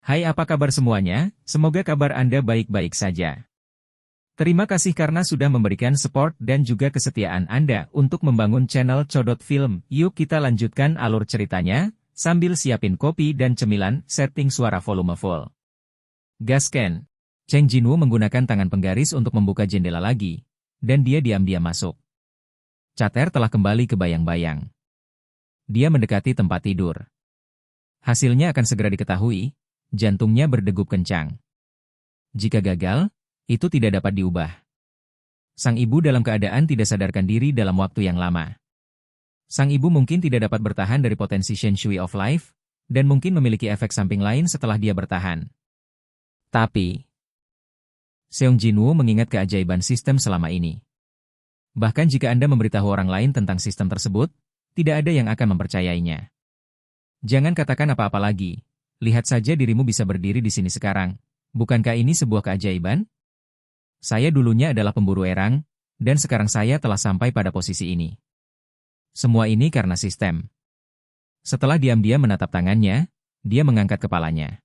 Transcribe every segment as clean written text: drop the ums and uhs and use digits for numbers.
Hai, apa kabar semuanya? Semoga kabar Anda baik-baik saja. Terima kasih karena sudah memberikan support dan juga kesetiaan Anda untuk membangun channel Codot Film. Yuk kita lanjutkan alur ceritanya, sambil siapin kopi dan cemilan, setting suara volume full. Gasken. Cheng Jinwoo menggunakan tangan penggaris untuk membuka jendela lagi, dan dia diam-diam masuk. Cater telah kembali ke bayang-bayang. Dia mendekati tempat tidur. Hasilnya akan segera diketahui, jantungnya berdegup kencang. Jika gagal, itu tidak dapat diubah. Sang ibu dalam keadaan tidak sadarkan diri dalam waktu yang lama. Sang ibu mungkin tidak dapat bertahan dari potensi Shen Shui of Life, dan mungkin memiliki efek samping lain setelah dia bertahan. Tapi, Seong Jinwoo mengingat keajaiban sistem selama ini. Bahkan jika Anda memberitahu orang lain tentang sistem tersebut, tidak ada yang akan mempercayainya. Jangan katakan apa-apa lagi. Lihat saja dirimu bisa berdiri di sini sekarang. Bukankah ini sebuah keajaiban? Saya dulunya adalah pemburu erang, dan sekarang saya telah sampai pada posisi ini. Semua ini karena sistem. Setelah diam-diam menatap tangannya, dia mengangkat kepalanya.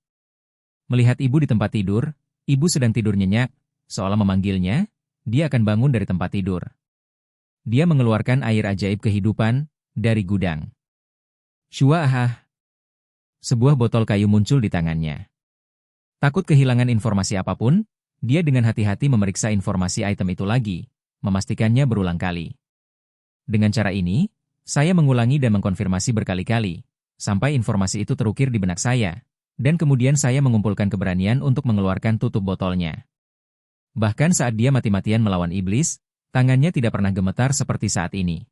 Melihat ibu di tempat tidur, ibu sedang tidur nyenyak, seolah memanggilnya, dia akan bangun dari tempat tidur. Dia mengeluarkan air ajaib kehidupan dari gudang. Shuahah. Sebuah botol kayu muncul di tangannya. Takut kehilangan informasi apapun, dia dengan hati-hati memeriksa informasi item itu lagi, memastikannya berulang kali. Dengan cara ini, saya mengulangi dan mengkonfirmasi berkali-kali, sampai informasi itu terukir di benak saya, dan kemudian saya mengumpulkan keberanian untuk mengeluarkan tutup botolnya. Bahkan saat dia mati-matian melawan iblis, tangannya tidak pernah gemetar seperti saat ini.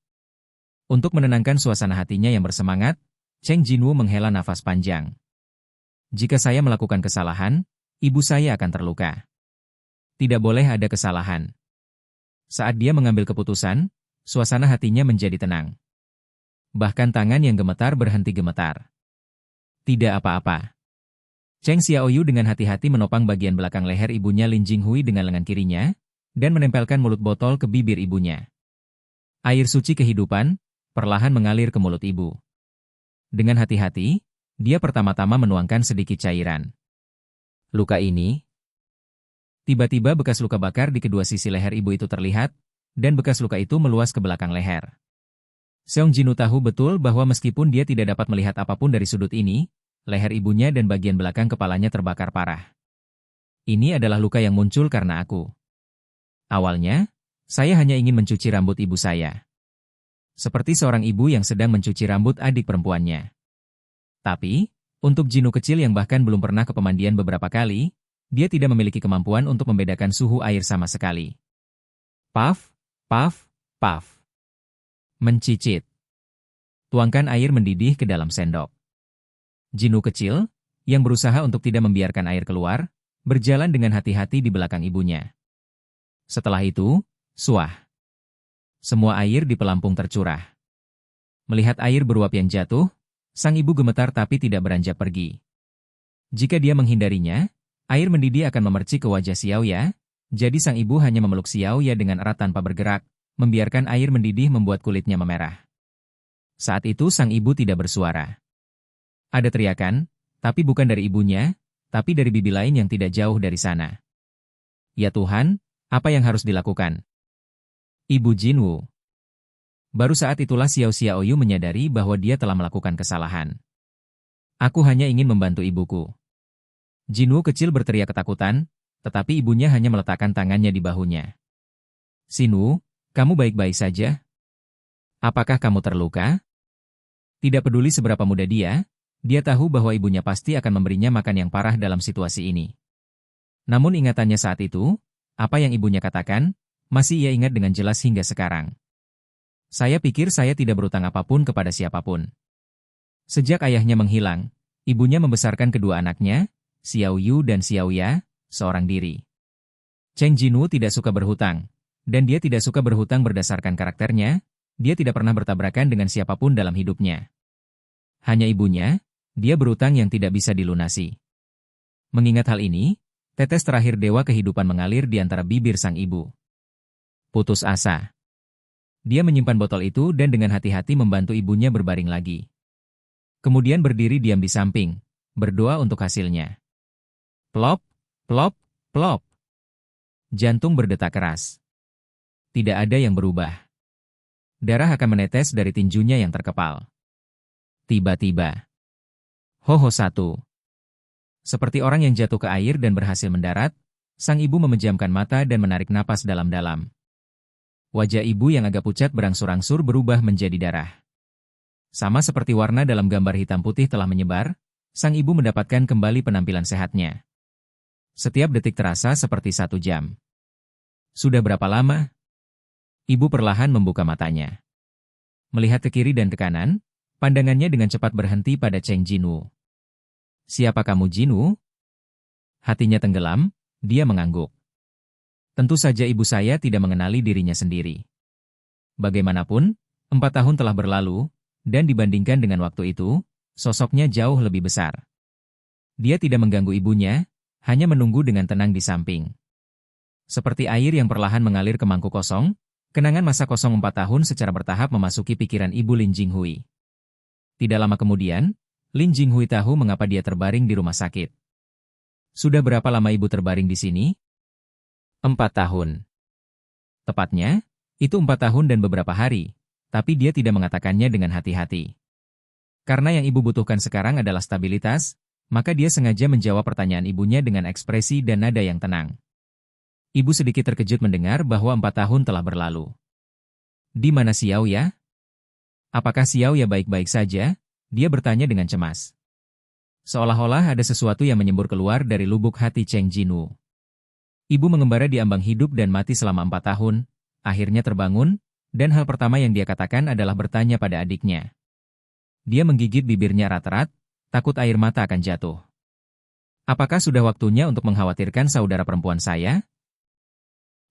Untuk menenangkan suasana hatinya yang bersemangat, Cheng Jinwoo menghela nafas panjang. Jika saya melakukan kesalahan, ibu saya akan terluka. Tidak boleh ada kesalahan. Saat dia mengambil keputusan, suasana hatinya menjadi tenang. Bahkan tangan yang gemetar berhenti gemetar. Tidak apa-apa. Cheng Xiaoyu dengan hati-hati menopang bagian belakang leher ibunya Lin Jinghui dengan lengan kirinya, dan menempelkan mulut botol ke bibir ibunya. Air suci kehidupan perlahan mengalir ke mulut ibu. Dengan hati-hati, dia pertama-tama menuangkan sedikit cairan. Luka ini. Tiba-tiba bekas luka bakar di kedua sisi leher ibu itu terlihat, dan bekas luka itu meluas ke belakang leher. Seong Jinwoo tahu betul bahwa meskipun dia tidak dapat melihat apapun dari sudut ini, leher ibunya dan bagian belakang kepalanya terbakar parah. Ini adalah luka yang muncul karena aku. Awalnya, saya hanya ingin mencuci rambut ibu saya. Seperti seorang ibu yang sedang mencuci rambut adik perempuannya. Tapi, untuk Jinwoo kecil yang bahkan belum pernah ke pemandian beberapa kali, dia tidak memiliki kemampuan untuk membedakan suhu air sama sekali. Puff, puff, puff. Mencicit. Tuangkan air mendidih ke dalam sendok. Jinwoo kecil, yang berusaha untuk tidak membiarkan air keluar, berjalan dengan hati-hati di belakang ibunya. Setelah itu, suah. Semua air di pelampung tercurah. Melihat air beruap yang jatuh, sang ibu gemetar tapi tidak beranjak pergi. Jika dia menghindarinya, air mendidih akan memercik ke wajah Xiaoya, jadi sang ibu hanya memeluk Xiaoya dengan erat tanpa bergerak, membiarkan air mendidih membuat kulitnya memerah. Saat itu sang ibu tidak bersuara. Ada teriakan, tapi bukan dari ibunya, tapi dari bibi lain yang tidak jauh dari sana. Ya Tuhan, apa yang harus dilakukan? Ibu Jinwoo. Baru saat itulah Xiao Xiaoyu menyadari bahwa dia telah melakukan kesalahan. Aku hanya ingin membantu ibuku. Jinwoo kecil berteriak ketakutan, tetapi ibunya hanya meletakkan tangannya di bahunya. Xinwoo, kamu baik-baik saja? Apakah kamu terluka? Tidak peduli seberapa muda dia tahu bahwa ibunya pasti akan memberinya makan yang parah dalam situasi ini. Namun ingatannya saat itu, apa yang ibunya katakan, masih ia ingat dengan jelas hingga sekarang. Saya pikir saya tidak berutang apapun kepada siapapun. Sejak ayahnya menghilang, ibunya membesarkan kedua anaknya, Xiaoyu dan Xiaoya, seorang diri. Cheng Jinwoo tidak suka berhutang, dan dia tidak suka berhutang berdasarkan karakternya, dia tidak pernah bertabrakan dengan siapapun dalam hidupnya. Hanya ibunya, dia berutang yang tidak bisa dilunasi. Mengingat hal ini, tetes terakhir dewa kehidupan mengalir di antara bibir sang ibu. Putus asa. Dia menyimpan botol itu dan dengan hati-hati membantu ibunya berbaring lagi. Kemudian berdiri diam di samping, berdoa untuk hasilnya. Plop, plop, plop. Jantung berdetak keras. Tidak ada yang berubah. Darah akan menetes dari tinjunya yang terkepal. Tiba-tiba. Hoho satu. Seperti orang yang jatuh ke air dan berhasil mendarat, sang ibu memejamkan mata dan menarik napas dalam-dalam. Wajah ibu yang agak pucat berangsur-angsur berubah menjadi darah. Sama seperti warna dalam gambar hitam putih telah menyebar, sang ibu mendapatkan kembali penampilan sehatnya. Setiap detik terasa seperti 1 jam. Sudah berapa lama? Ibu perlahan membuka matanya. Melihat ke kiri dan ke kanan, pandangannya dengan cepat berhenti pada Cheng Jinwoo. Siapa kamu, Jinwoo? Hatinya tenggelam, dia mengangguk. Tentu saja ibu saya tidak mengenali dirinya sendiri. Bagaimanapun, 4 tahun telah berlalu, dan dibandingkan dengan waktu itu, sosoknya jauh lebih besar. Dia tidak mengganggu ibunya, hanya menunggu dengan tenang di samping. Seperti air yang perlahan mengalir ke mangkuk kosong, kenangan masa kosong 4 tahun secara bertahap memasuki pikiran ibu Lin Jinghui. Tidak lama kemudian, Lin Jinghui tahu mengapa dia terbaring di rumah sakit. Sudah berapa lama ibu terbaring di sini? 4 tahun. Tepatnya, itu 4 tahun dan beberapa hari, tapi dia tidak mengatakannya dengan hati-hati. Karena yang ibu butuhkan sekarang adalah stabilitas, maka dia sengaja menjawab pertanyaan ibunya dengan ekspresi dan nada yang tenang. Ibu sedikit terkejut mendengar bahwa 4 tahun telah berlalu. Di mana Xiao Ya? Apakah Xiao Ya baik-baik saja? Dia bertanya dengan cemas. Seolah-olah ada sesuatu yang menyembur keluar dari lubuk hati Cheng Jinwoo. Ibu mengembara di ambang hidup dan mati selama 4 tahun, akhirnya terbangun, dan hal pertama yang dia katakan adalah bertanya pada adiknya. Dia menggigit bibirnya erat-erat, takut air mata akan jatuh. Apakah sudah waktunya untuk mengkhawatirkan saudara perempuan saya?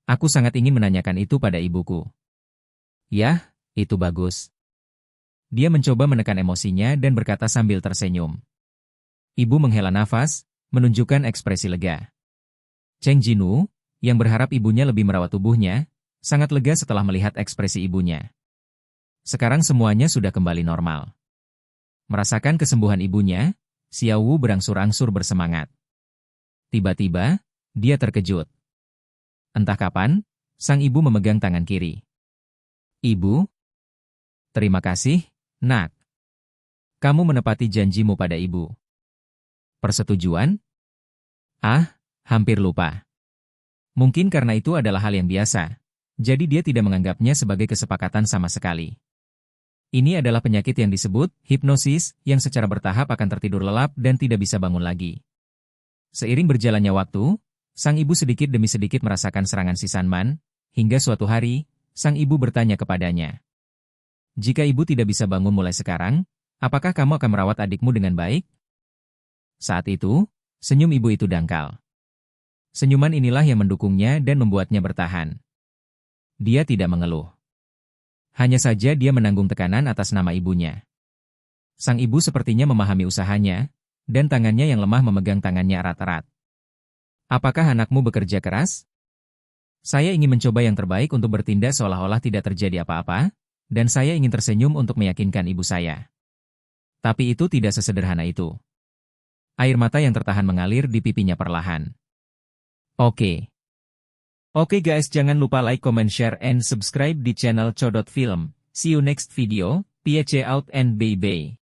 Aku sangat ingin menanyakan itu pada ibuku. Yah, itu bagus. Dia mencoba menekan emosinya dan berkata sambil tersenyum. Ibu menghela nafas, menunjukkan ekspresi lega. Cheng Jinwoo, yang berharap ibunya lebih merawat tubuhnya, sangat lega setelah melihat ekspresi ibunya. Sekarang semuanya sudah kembali normal. Merasakan kesembuhan ibunya, Xiao Wu berangsur-angsur bersemangat. Tiba-tiba, dia terkejut. Entah kapan, sang ibu memegang tangan kiri. Ibu? Terima kasih, Nak. Kamu menepati janjimu pada ibu. Persetujuan? Ah, hampir lupa. Mungkin karena itu adalah hal yang biasa, jadi dia tidak menganggapnya sebagai kesepakatan sama sekali. Ini adalah penyakit yang disebut hipnosis, yang secara bertahap akan tertidur lelap dan tidak bisa bangun lagi. Seiring berjalannya waktu, sang ibu sedikit demi sedikit merasakan serangan si Sanman, hingga suatu hari, sang ibu bertanya kepadanya. Jika ibu tidak bisa bangun mulai sekarang, apakah kamu akan merawat adikmu dengan baik? Saat itu, senyum ibu itu dangkal. Senyuman inilah yang mendukungnya dan membuatnya bertahan. Dia tidak mengeluh. Hanya saja dia menanggung tekanan atas nama ibunya. Sang ibu sepertinya memahami usahanya, dan tangannya yang lemah memegang tangannya erat-erat. Apakah anakmu bekerja keras? Saya ingin mencoba yang terbaik untuk bertindak seolah-olah tidak terjadi apa-apa, dan saya ingin tersenyum untuk meyakinkan ibu saya. Tapi itu tidak sesederhana itu. Air mata yang tertahan mengalir di pipinya perlahan. Oke guys, jangan lupa like, comment, share, and subscribe di channel Codot Film. See you next video, peace out and bye-bye.